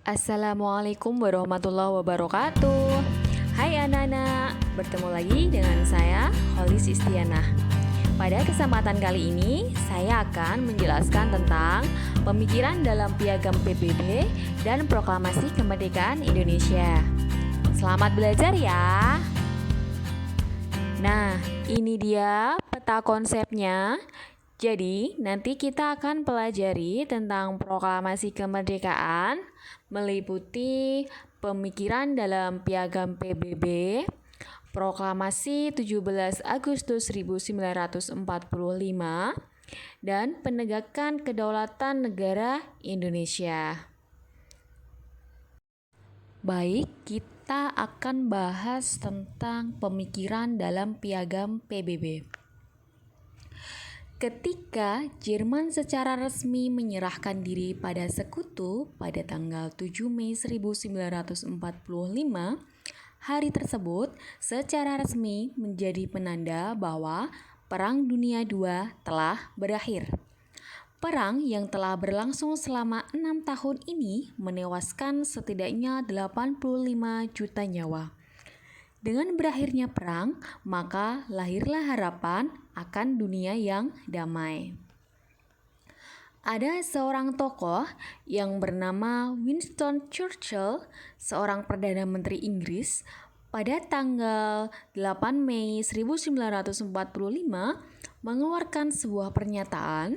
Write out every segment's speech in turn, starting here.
Assalamualaikum warahmatullahi wabarakatuh. Hai anak-anak, bertemu lagi dengan saya Holis Istianah. Pada kesempatan kali ini, saya akan menjelaskan tentang pemikiran dalam Piagam PBB dan Proklamasi Kemerdekaan Indonesia. Selamat belajar ya. Nah, ini dia peta konsepnya. Jadi, nanti kita akan pelajari tentang proklamasi kemerdekaan, meliputi pemikiran dalam Piagam PBB, proklamasi 17 Agustus 1945, dan penegakan kedaulatan negara Indonesia. Baik, kita akan bahas tentang pemikiran dalam Piagam PBB. Ketika Jerman secara resmi menyerahkan diri pada Sekutu pada tanggal 7 Mei 1945, hari tersebut secara resmi menjadi penanda bahwa Perang Dunia II telah berakhir. Perang yang telah berlangsung selama 6 tahun ini menewaskan setidaknya 85 juta nyawa. Dengan berakhirnya perang, maka lahirlah harapan akan dunia yang damai. Ada seorang tokoh yang bernama Winston Churchill, seorang Perdana Menteri Inggris, pada tanggal 8 Mei 1945 mengeluarkan sebuah pernyataan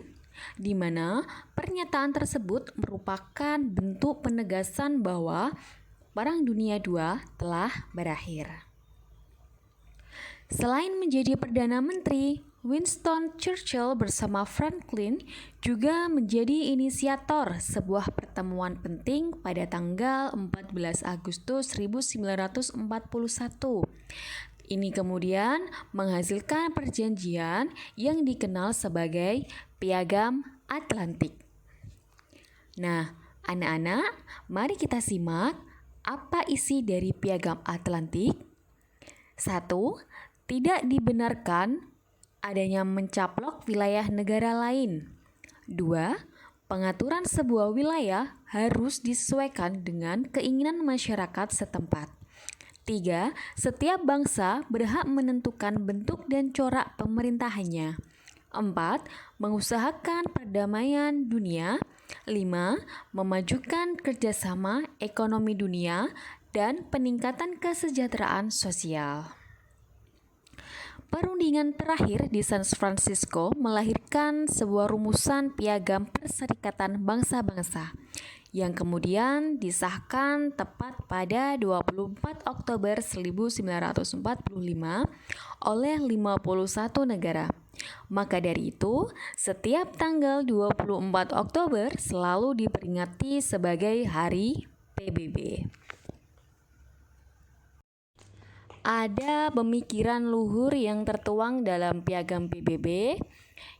di mana pernyataan tersebut merupakan bentuk penegasan bahwa Perang Dunia II telah berakhir. Selain menjadi Perdana Menteri, Winston Churchill bersama Franklin juga menjadi inisiator sebuah pertemuan penting pada tanggal 14 Agustus 1941. Ini kemudian menghasilkan perjanjian yang dikenal sebagai Piagam Atlantik. Nah, anak-anak, mari kita simak apa isi dari Piagam Atlantik. 1. Tidak dibenarkan adanya mencaplok wilayah negara lain. 2. Pengaturan sebuah wilayah harus disesuaikan dengan keinginan masyarakat setempat. 3. Setiap bangsa berhak menentukan bentuk dan corak pemerintahannya. 4. Mengusahakan perdamaian dunia. 5. Memajukan kerjasama ekonomi dunia dan peningkatan kesejahteraan sosial. Perundingan terakhir di San Francisco melahirkan sebuah rumusan Piagam Perserikatan Bangsa-Bangsa yang kemudian disahkan tepat pada 24 Oktober 1945 oleh 51 negara. Maka dari itu, setiap tanggal 24 Oktober selalu diperingati sebagai Hari PBB. Ada pemikiran luhur yang tertuang dalam Piagam PBB,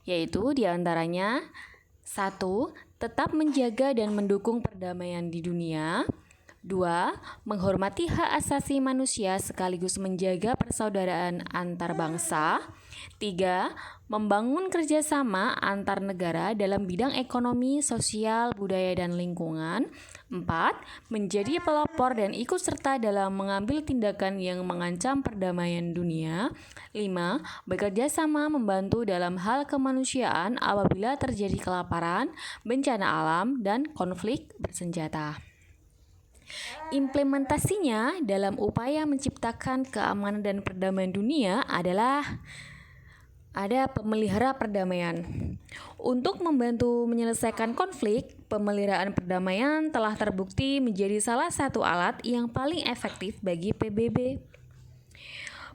yaitu diantaranya 1. Tetap menjaga dan mendukung perdamaian di dunia. 2. Menghormati hak asasi manusia sekaligus menjaga persaudaraan antar bangsa. 3. Membangun kerjasama antar negara dalam bidang ekonomi, sosial, budaya, dan lingkungan. 4. Menjadi pelopor dan ikut serta dalam mengambil tindakan yang mengancam perdamaian dunia. 5. Bekerja sama membantu dalam hal kemanusiaan apabila terjadi kelaparan, bencana alam, dan konflik bersenjata. Implementasinya dalam upaya menciptakan keamanan dan perdamaian dunia adalah ada pemelihara perdamaian. Untuk membantu menyelesaikan konflik, pemeliharaan perdamaian telah terbukti menjadi salah satu alat yang paling efektif bagi PBB.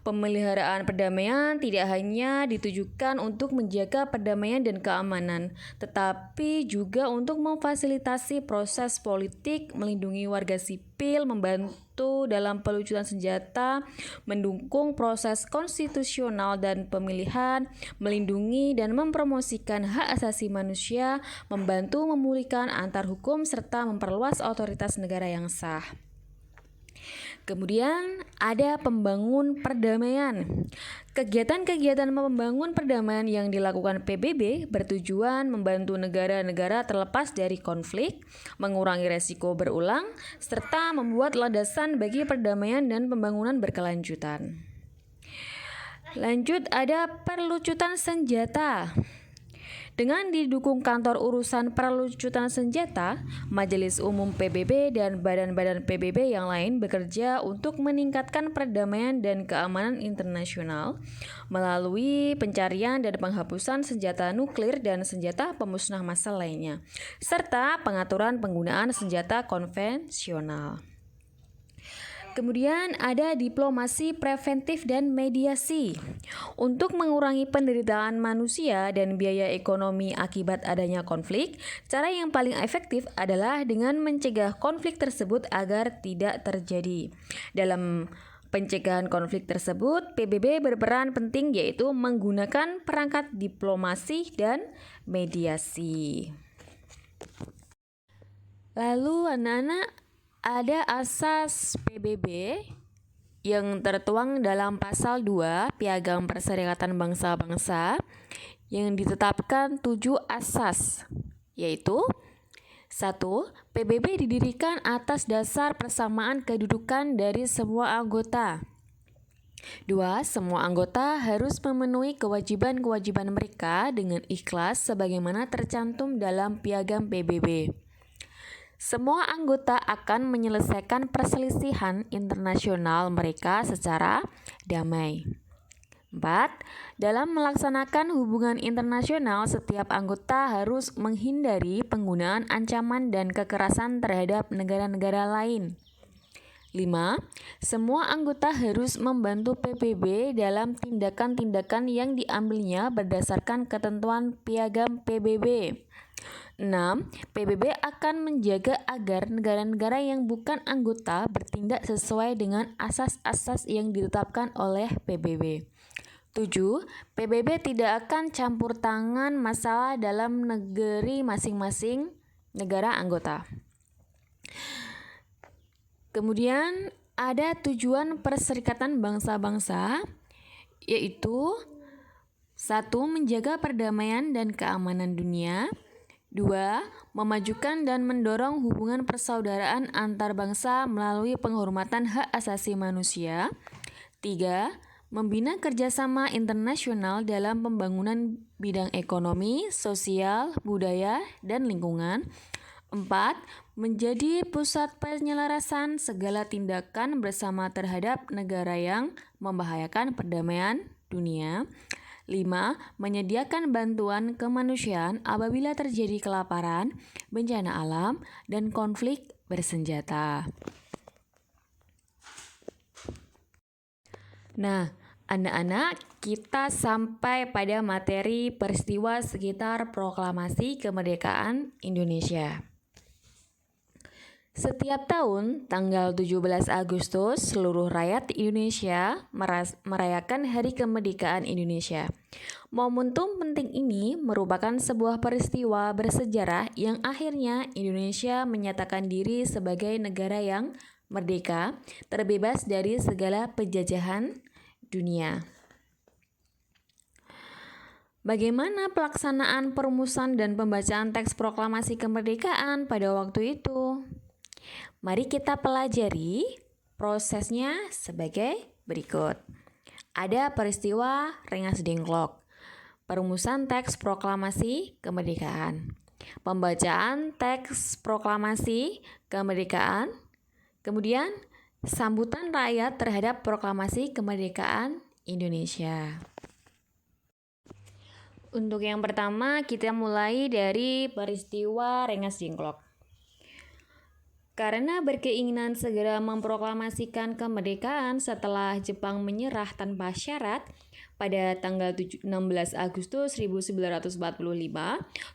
Pemeliharaan perdamaian tidak hanya ditujukan untuk menjaga perdamaian dan keamanan, tetapi juga untuk memfasilitasi proses politik, melindungi warga sipil, membantu dalam pelucutan senjata, mendukung proses konstitusional dan pemilihan, melindungi dan mempromosikan hak asasi manusia, membantu memulihkan antar hukum, serta memperluas otoritas negara yang sah. Kemudian ada pembangun perdamaian. Kegiatan-kegiatan membangun perdamaian yang dilakukan PBB bertujuan membantu negara-negara terlepas dari konflik, mengurangi resiko berulang, serta membuat landasan bagi perdamaian dan pembangunan berkelanjutan. Lanjut, ada perlucutan senjata. Dengan didukung kantor urusan perlucutan senjata, Majelis Umum PBB dan badan-badan PBB yang lain bekerja untuk meningkatkan perdamaian dan keamanan internasional melalui pencarian dan penghapusan senjata nuklir dan senjata pemusnah massal lainnya, serta pengaturan penggunaan senjata konvensional. Kemudian ada diplomasi preventif dan mediasi. Untuk mengurangi penderitaan manusia dan biaya ekonomi akibat adanya konflik, cara yang paling efektif adalah dengan mencegah konflik tersebut agar tidak terjadi. Dalam pencegahan konflik tersebut, PBB berperan penting yaitu menggunakan perangkat diplomasi dan mediasi. Lalu anak-anak, ada asas PBB yang tertuang dalam pasal 2 Piagam Perserikatan Bangsa-Bangsa yang ditetapkan 7 asas, yaitu 1. PBB didirikan atas dasar persamaan kedudukan dari semua anggota. 2. Semua anggota harus memenuhi kewajiban-kewajiban mereka dengan ikhlas sebagaimana tercantum dalam Piagam PBB. Semua anggota akan menyelesaikan perselisihan internasional mereka secara damai. 4. Dalam melaksanakan hubungan internasional, setiap anggota harus menghindari penggunaan ancaman dan kekerasan terhadap negara-negara lain. 5. Semua anggota harus membantu PBB dalam tindakan-tindakan yang diambilnya berdasarkan ketentuan Piagam PBB. 6. PBB akan menjaga agar negara-negara yang bukan anggota bertindak sesuai dengan asas-asas yang ditetapkan oleh PBB. 7. PBB tidak akan campur tangan masalah dalam negeri masing-masing negara anggota. Kemudian ada tujuan Perserikatan Bangsa-Bangsa, yaitu 1. Menjaga perdamaian dan keamanan dunia. 2. Memajukan dan mendorong hubungan persaudaraan antar bangsa melalui penghormatan hak asasi manusia. 3. Membina kerjasama internasional dalam pembangunan bidang ekonomi, sosial, budaya, dan lingkungan. 4. Menjadi pusat penyelarasan segala tindakan bersama terhadap negara yang membahayakan perdamaian dunia. 5. Menyediakan bantuan kemanusiaan apabila terjadi kelaparan, bencana alam, dan konflik bersenjata. Nah, anak-anak, kita sampai pada materi peristiwa sekitar proklamasi kemerdekaan Indonesia. Setiap tahun, tanggal 17 Agustus, seluruh rakyat Indonesia merayakan Hari Kemerdekaan Indonesia. Momentum penting ini merupakan sebuah peristiwa bersejarah yang akhirnya Indonesia menyatakan diri sebagai negara yang merdeka, terbebas dari segala penjajahan dunia. Bagaimana pelaksanaan perumusan dan pembacaan teks proklamasi kemerdekaan pada waktu itu? Mari kita pelajari prosesnya sebagai berikut. Ada peristiwa Rengas Dengklok, perumusan teks proklamasi kemerdekaan, pembacaan teks proklamasi kemerdekaan, kemudian sambutan rakyat terhadap proklamasi kemerdekaan Indonesia. Untuk yang pertama, kita mulai dari peristiwa Rengas Dengklok. Karena berkeinginan segera memproklamasikan kemerdekaan setelah Jepang menyerah tanpa syarat pada tanggal 16 Agustus 1945,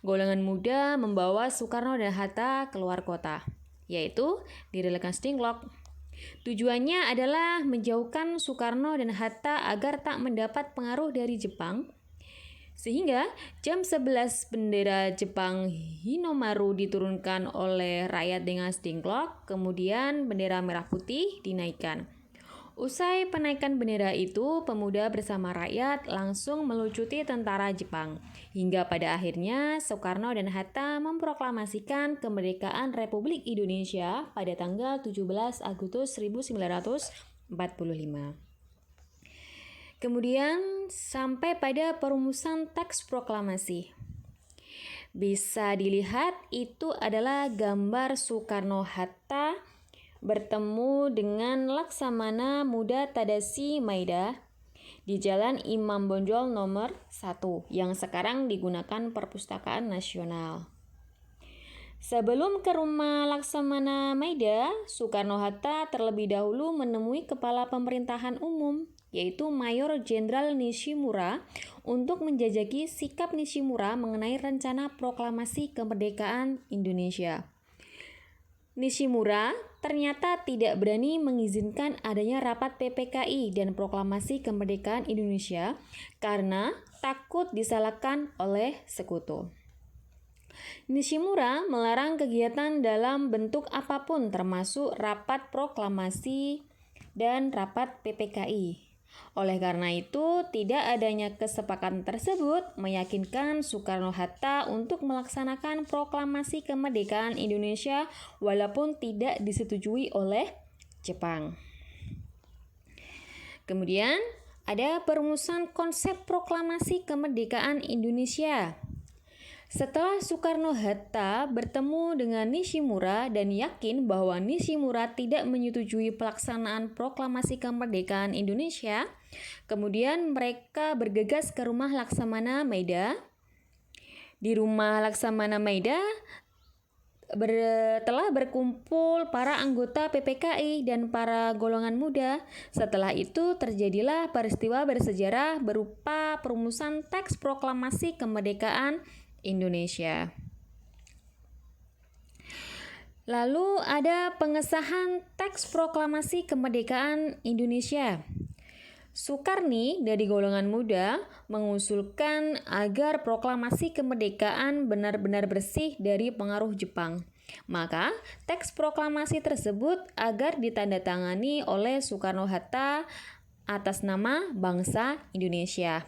golongan muda membawa Soekarno dan Hatta keluar kota, yaitu di Rengas Dengklok. Tujuannya adalah menjauhkan Soekarno dan Hatta agar tak mendapat pengaruh dari Jepang. Sehingga jam 11 bendera Jepang Hinomaru diturunkan oleh rakyat dengan stingklok, kemudian bendera merah putih dinaikkan. Usai penaikan bendera itu, pemuda bersama rakyat langsung melucuti tentara Jepang. Hingga pada akhirnya Soekarno dan Hatta memproklamasikan kemerdekaan Republik Indonesia pada tanggal 17 Agustus 1945. Kemudian sampai pada perumusan teks proklamasi. Bisa dilihat itu adalah gambar Soekarno-Hatta bertemu dengan Laksamana Muda Tadashi Maeda di Jalan Imam Bonjol nomor 1 yang sekarang digunakan Perpustakaan Nasional. Sebelum ke rumah Laksamana Maeda, Soekarno-Hatta terlebih dahulu menemui Kepala Pemerintahan Umum, yaitu Mayor Jenderal Nishimura, untuk menjajaki sikap Nishimura mengenai rencana proklamasi kemerdekaan Indonesia. Nishimura ternyata tidak berani mengizinkan adanya rapat PPKI dan proklamasi kemerdekaan Indonesia karena takut disalahkan oleh sekutu. Nishimura melarang kegiatan dalam bentuk apapun termasuk rapat proklamasi dan rapat PPKI. Oleh karena itu, tidak adanya kesepakatan tersebut meyakinkan Soekarno-Hatta untuk melaksanakan proklamasi kemerdekaan Indonesia walaupun tidak disetujui oleh Jepang. Kemudian, ada perumusan konsep proklamasi kemerdekaan Indonesia. Setelah Soekarno-Hatta bertemu dengan Nishimura dan yakin bahwa Nishimura tidak menyetujui pelaksanaan proklamasi kemerdekaan Indonesia, kemudian mereka bergegas ke rumah Laksamana Maeda. Di rumah Laksamana Maeda telah berkumpul para anggota PPKI dan para golongan muda. Setelah itu terjadilah peristiwa bersejarah berupa perumusan teks proklamasi kemerdekaan Indonesia. Lalu ada pengesahan teks proklamasi kemerdekaan Indonesia. Soekarni dari golongan muda mengusulkan agar proklamasi kemerdekaan benar-benar bersih dari pengaruh Jepang. Maka teks proklamasi tersebut agar ditandatangani oleh Soekarno-Hatta atas nama bangsa Indonesia.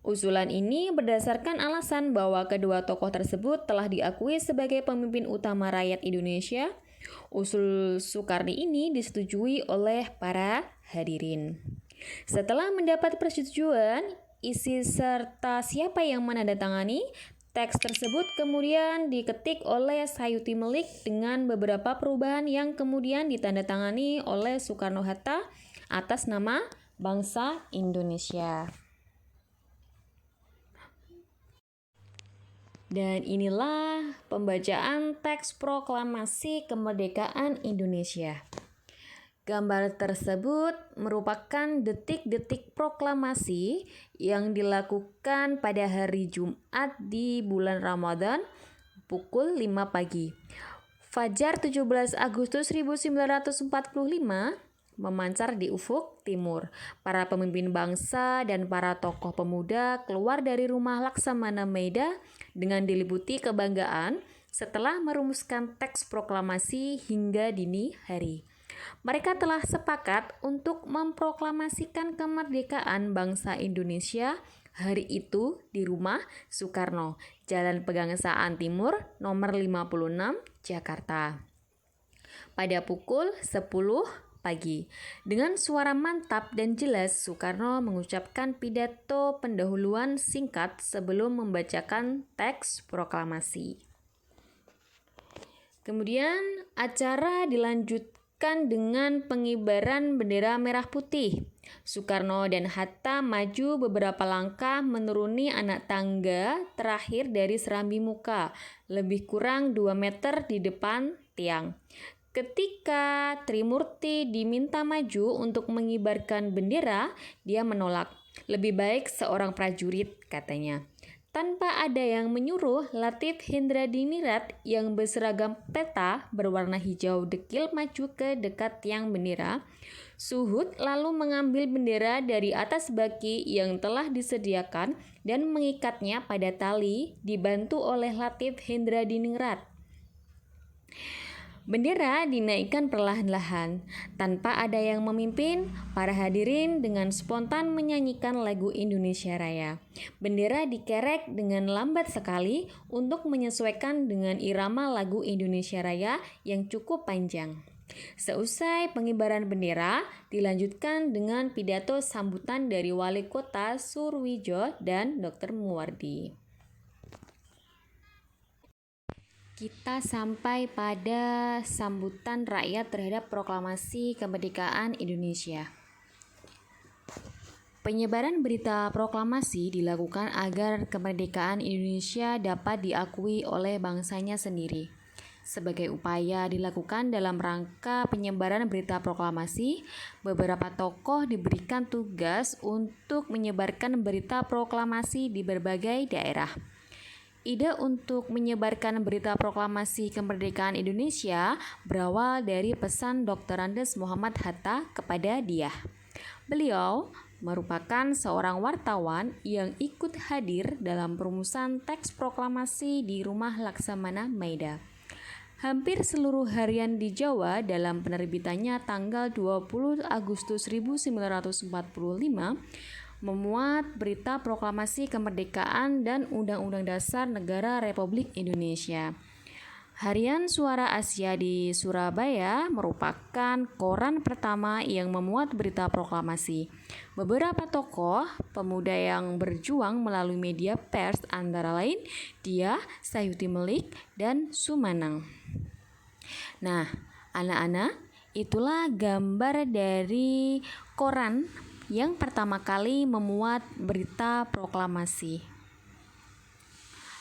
Usulan ini berdasarkan alasan bahwa kedua tokoh tersebut telah diakui sebagai pemimpin utama rakyat Indonesia. Usul Soekarni ini disetujui oleh para hadirin. Setelah mendapat persetujuan, isi serta siapa yang menandatangani, teks tersebut kemudian diketik oleh Sayuti Melik dengan beberapa perubahan yang kemudian ditandatangani oleh Soekarno-Hatta atas nama bangsa Indonesia. Dan inilah pembacaan teks proklamasi kemerdekaan Indonesia. Gambar tersebut merupakan detik-detik proklamasi yang dilakukan pada hari Jumat di bulan Ramadan pukul 5 pagi. Fajar 17 Agustus 1945 memancar di ufuk timur. Para pemimpin bangsa dan para tokoh pemuda keluar dari rumah Laksamana Maeda dengan diliputi kebanggaan setelah merumuskan teks proklamasi hingga dini hari. Mereka telah sepakat untuk memproklamasikan kemerdekaan bangsa Indonesia hari itu di rumah Soekarno, Jalan Pegangsaan Timur, nomor 56, Jakarta. Pada pukul 10 pagi. Dengan suara mantap dan jelas, Soekarno mengucapkan pidato pendahuluan singkat sebelum membacakan teks proklamasi. Kemudian acara dilanjutkan dengan pengibaran bendera merah putih. Soekarno dan Hatta maju beberapa langkah menuruni anak tangga terakhir dari serambi muka, lebih kurang 2 meter di depan tiang. Ketika Trimurti diminta maju untuk mengibarkan bendera, dia menolak. Lebih baik seorang prajurit, katanya. Tanpa ada yang menyuruh, Latif Hendradinirat yang berseragam peta berwarna hijau dekil maju ke dekat tiang bendera. Suhud lalu mengambil bendera dari atas baki yang telah disediakan dan mengikatnya pada tali dibantu oleh Latif Hendradinirat. Bendera dinaikkan perlahan-lahan, tanpa ada yang memimpin. Para hadirin dengan spontan menyanyikan lagu Indonesia Raya. Bendera dikerek dengan lambat sekali untuk menyesuaikan dengan irama lagu Indonesia Raya yang cukup panjang. Seusai pengibaran bendera, dilanjutkan dengan pidato sambutan dari Wali Kota Surwijo dan Dr. Muwardi. Kita sampai pada sambutan rakyat terhadap proklamasi kemerdekaan Indonesia. Penyebaran berita proklamasi dilakukan agar kemerdekaan Indonesia dapat diakui oleh bangsanya sendiri. Sebagai upaya dilakukan dalam rangka penyebaran berita proklamasi, beberapa tokoh diberikan tugas untuk menyebarkan berita proklamasi di berbagai daerah. Ide untuk menyebarkan berita proklamasi kemerdekaan Indonesia berawal dari pesan Dr. Andes Muhammad Hatta kepada Diah. Beliau merupakan seorang wartawan yang ikut hadir dalam perumusan teks proklamasi di Rumah Laksamana Maida. Hampir seluruh harian di Jawa dalam penerbitannya tanggal 20 Agustus 1945 memuat berita proklamasi kemerdekaan dan Undang-Undang Dasar Negara Republik Indonesia. Harian Suara Asia di Surabaya merupakan koran pertama yang memuat berita proklamasi. Beberapa tokoh pemuda yang berjuang melalui media pers antara lain Diah, Sayuti Melik, dan Sumanang. Nah, anak-anak, itulah gambar dari koran yang pertama kali memuat berita proklamasi.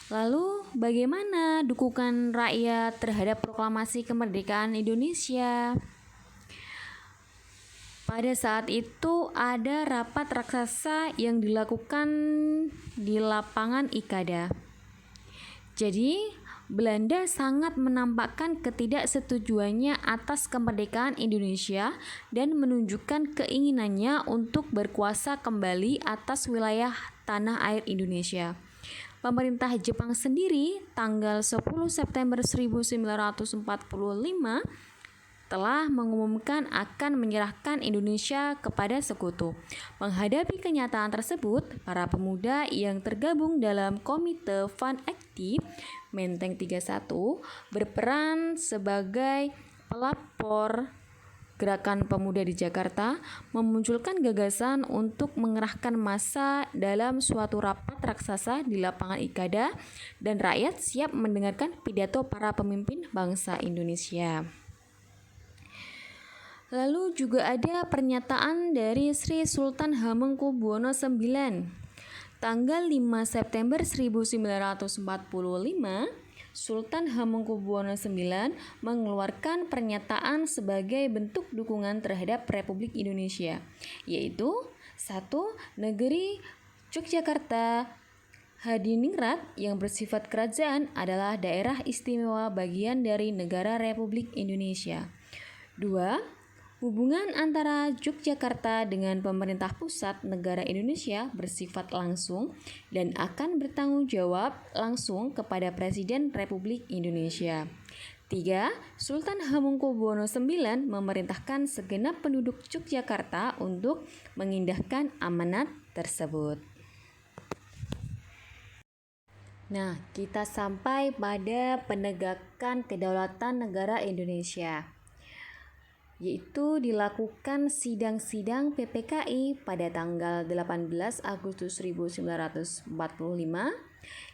Lalu, bagaimana dukungan rakyat terhadap proklamasi kemerdekaan Indonesia? Pada saat itu ada rapat raksasa yang dilakukan di lapangan Ikada. Jadi, Belanda sangat menampakkan ketidaksetujuannya atas kemerdekaan Indonesia dan menunjukkan keinginannya untuk berkuasa kembali atas wilayah tanah air Indonesia. Pemerintah Jepang sendiri tanggal 10 September 1945 telah mengumumkan akan menyerahkan Indonesia kepada sekutu. Menghadapi kenyataan tersebut, para pemuda yang tergabung dalam Komite Van Acti Menteng 31 berperan sebagai pelapor Gerakan Pemuda di Jakarta, memunculkan gagasan untuk mengerahkan massa dalam suatu rapat raksasa di lapangan Ikada, dan rakyat siap mendengarkan pidato para pemimpin bangsa Indonesia. Lalu juga ada pernyataan dari Sri Sultan Hamengkubuwono IX. Tanggal 5 September 1945, Sultan Hamengkubuwono IX mengeluarkan pernyataan sebagai bentuk dukungan terhadap Republik Indonesia, yaitu 1. Negeri Yogyakarta Hadiningrat yang bersifat kerajaan adalah daerah istimewa bagian dari negara Republik Indonesia. 2. Hubungan antara Yogyakarta dengan pemerintah pusat negara Indonesia bersifat langsung dan akan bertanggung jawab langsung kepada Presiden Republik Indonesia. 3. Sultan Hamengkubuwono IX memerintahkan segenap penduduk Yogyakarta untuk mengindahkan amanat tersebut. Nah, kita sampai pada penegakan kedaulatan negara Indonesia, yaitu dilakukan sidang-sidang PPKI pada tanggal 18 Agustus 1945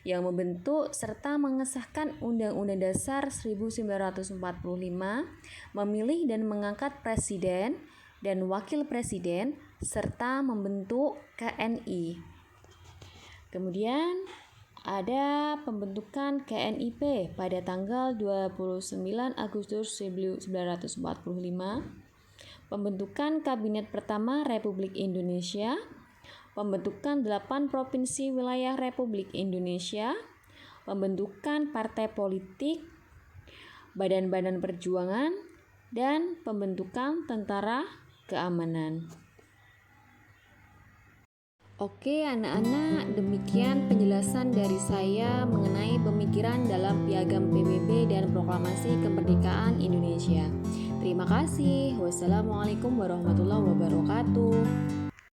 yang membentuk serta mengesahkan Undang-Undang Dasar 1945, memilih dan mengangkat presiden dan wakil presiden, serta membentuk KNI. Kemudian ada pembentukan KNIP pada tanggal 29 Agustus 1945, pembentukan Kabinet Pertama Republik Indonesia, pembentukan 8 provinsi wilayah Republik Indonesia, pembentukan partai politik, badan-badan perjuangan, dan pembentukan tentara keamanan. Oke anak-anak, demikian penjelasan dari saya mengenai pemikiran dalam Piagam PBB dan Proklamasi Kemerdekaan Indonesia. Terima kasih. Wassalamualaikum warahmatullahi wabarakatuh.